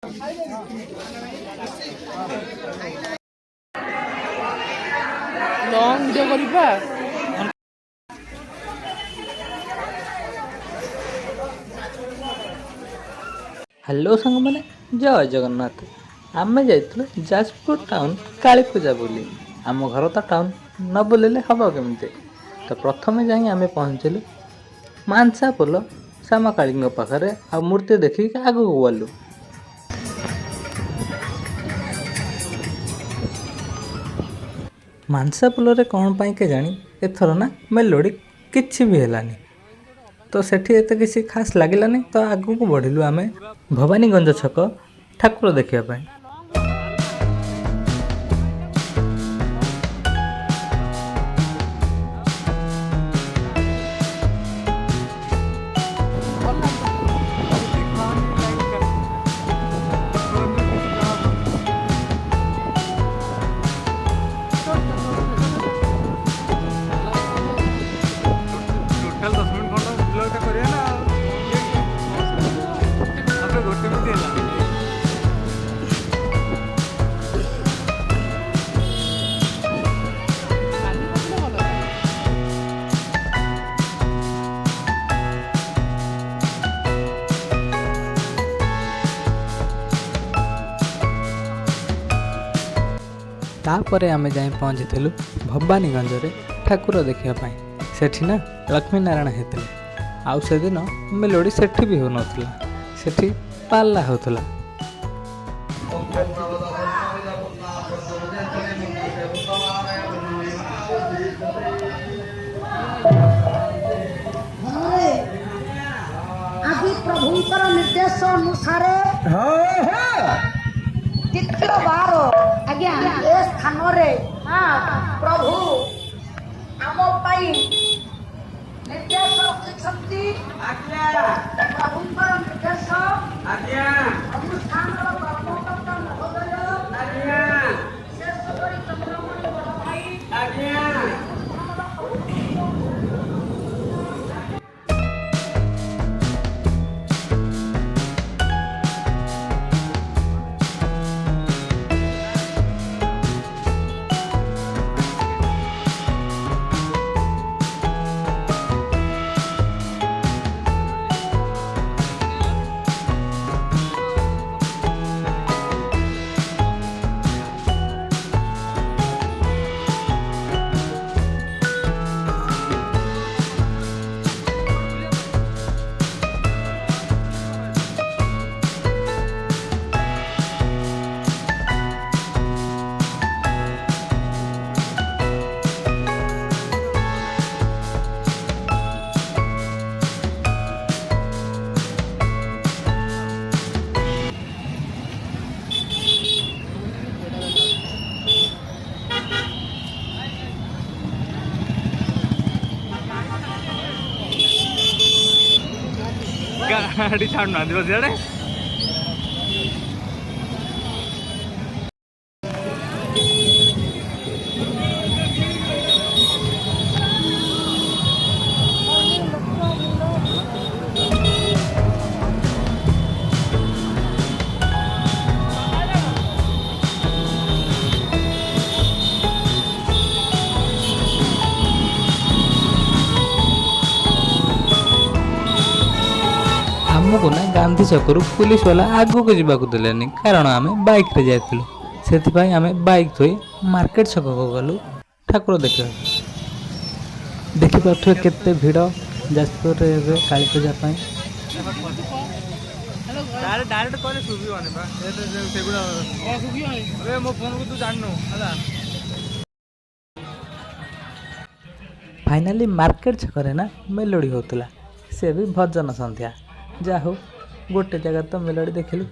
Long video करिबा। Hello सांग मैंने जय जगन्नाथ। आमे जाइथिलु जाजपुर टाउन काली पूजा बोली। आम घर तो टाउन न बुलिले हम केमती। तो प्रथम जाई आमे पहुँचलु मानसा पोल श्यामा काली पाखे आ मूर्ति देखिक आगू गलु। मानसा पोल कौन पाई के जानी एथर ना मेलोडी किछि भी हेलानी। तो सेठी एते किसी खास लगिलानी। तो आगू को बढ़िलु आमे भवानीगंज छक ठाकुर देखिया पाई। तापरे आमे जाई पहुँचीलु भवानीगंज रे ठाकुर देखिया पाई। सेठी ना लक्ष्मी नारायण हेतले। आउ से दिन मेलोडी सेठी भी हो नथला। सेठी पाला होतला। आदि प्रभुंकर निर्देश अनुसार द्वितीय बार आज्ञा ए स्थान रे प्रभु आम पाई निर्देश रखिछंती। प्रभुंकर निर्देश अनुष्ठान कर्मकर्ता महोदय शेष करी चंद्रमणि बड़ भाई गाड़ी छाड़ना दिवस यारे आमको ना गांधी छकरू पुलिस वाला आगू को जावाक देलेनी। कारण आमे बाइक रे जाइथिलु। सेथिपाई आमे बाइक थोई मार्केट छक को गलु ठाकुर देखिया। देखि पाथु केते भिड़ जाजपुर रे काली पूजा पाई। डायरेक्ट कहले सुबिवानी बा सेगुडा सुबिवानी अरे मो फोन को तू जाननो हला। फाइनाली मार्केट छकरे ना मेलोडी होतला। से भी भजन संध्या जा हो गोटे जगह तो मेलोडी देखिलु।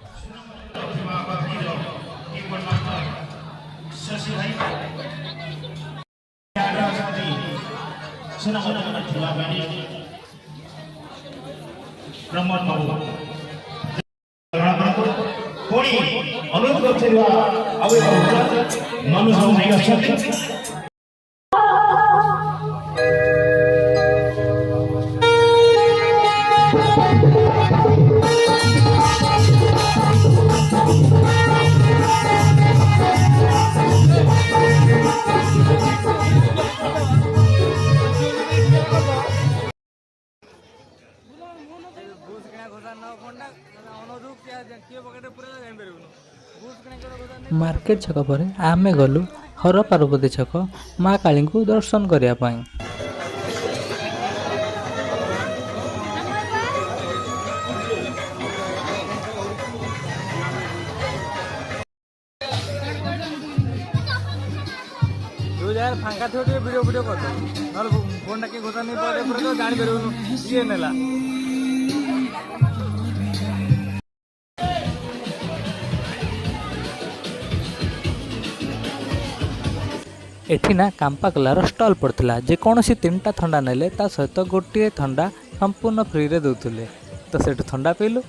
କିଏ ପକେଟ ପୁରା ଜାଣିପାରିବୁନୁ ବୁସ୍ କିଣା କଥା ମାର୍କେଟ ଛକ ପରେ ଆମେ ଗଲୁ ହର ପାର୍ବତୀ ଛକ ମା କାଳୀଙ୍କୁ ଦର୍ଶନ କରିବା ପାଇଁ। ତୁ ଯାହାର ଫାଙ୍କା ଥିବ ଟିକେ ଭିଡ଼ିଓ କରିଦେ ନହେଲେ ଫୋନ୍ଟା କିଏ ଘୋଷା ନେଇ ପରେ ପୁରା ତ ଜାଣିପାରିବୁନୁ କିଏ ନେଲା। ଏଠି ନା କାମ୍ପା କଲାର ଷ୍ଟଲ୍ ପଡ଼ିଥିଲା। ଯେକୌଣସି 3ଟା ଥଣ୍ଡା ନେଲେ ତା ସହିତ ଗୋଟିଏ ଥଣ୍ଡା ସମ୍ପୂର୍ଣ୍ଣ ଫ୍ରିରେ ଦେଉଥିଲେ। ତ ସେଠୁ ଥଣ୍ଡା ପିଇଲୁ।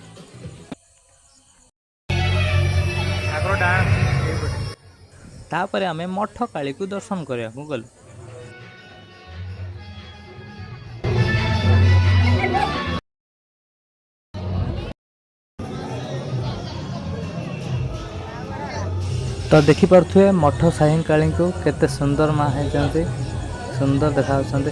ତାପରେ ଆମେ ମଠ କାଳୀକୁ ଦର୍ଶନ କରିବାକୁ ଗଲୁ। ତ ଦେଖିପାରୁଥିବେ ମଠ ସାହିଁ କାଳୀଙ୍କୁ କେତେ ସୁନ୍ଦର ମା ହେଇଛନ୍ତି, ସୁନ୍ଦର ଦେଖାଯାଉଛନ୍ତି।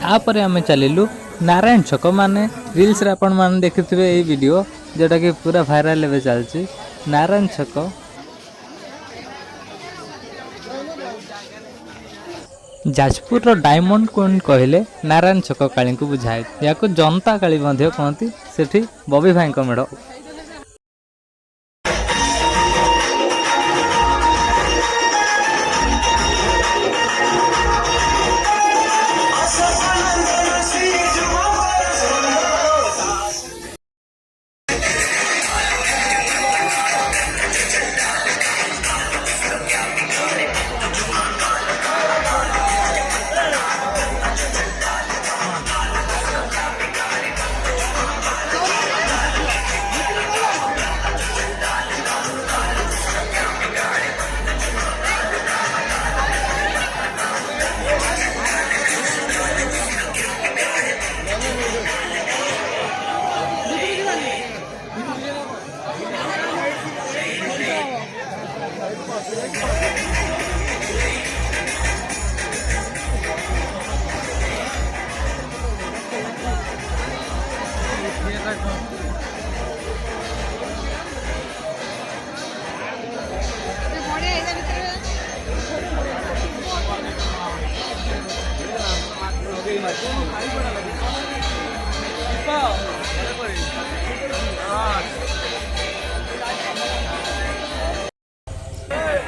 ତାପରେ ଆମେ ଚାଲିଲୁ ନାରାୟଣ ଛକ। ମାନେ ରିଲ୍ସରେ ଆପଣମାନେ ଦେଖିଥିବେ ଏଇ ଭିଡ଼ିଓ ଯେଉଁଟାକି ପୁରା ଭାଇରାଲ ଏବେ ଚାଲିଛି। ନାରାୟଣ ଛକ ଯାଜପୁରର ଡାଇମଣ୍ଡ କୁଇନ୍ କହିଲେ ନାରାୟଣ ଛକ କାଳୀଙ୍କୁ ବୁଝାଏ। ଏହାକୁ ଜନତା କାଳୀ ମଧ୍ୟ କହନ୍ତି। ସେଠି ବବି ଭାଇଙ୍କ ମେଢ଼।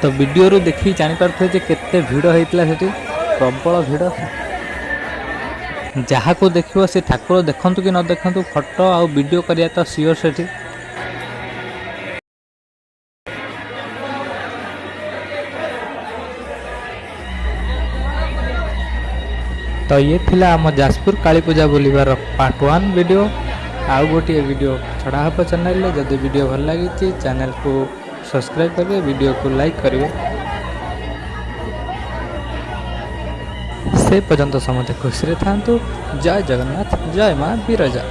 तो वीडियो देखी जानीपारे केते भिड़ होता है। प्रबल भिड़ जहाँ को देखो से ठाकुर देखु कि न देखु फोटो आ वीडियो करिया तो सियोर से। तो ये थिला आम जाजपुर काली पूजा बुलिबार पार्ट 1 वीडियो। आउ गोटे वीडियो छड़ा हम चैनल में। जदि वीडियो भल लगी चैनल को सब्सक्राइब करेंगे, वीडियो को लाइक करेंगे। से पर्यंत समस्त खुशी था। जय जगन्नाथ, जय माँ विरजा।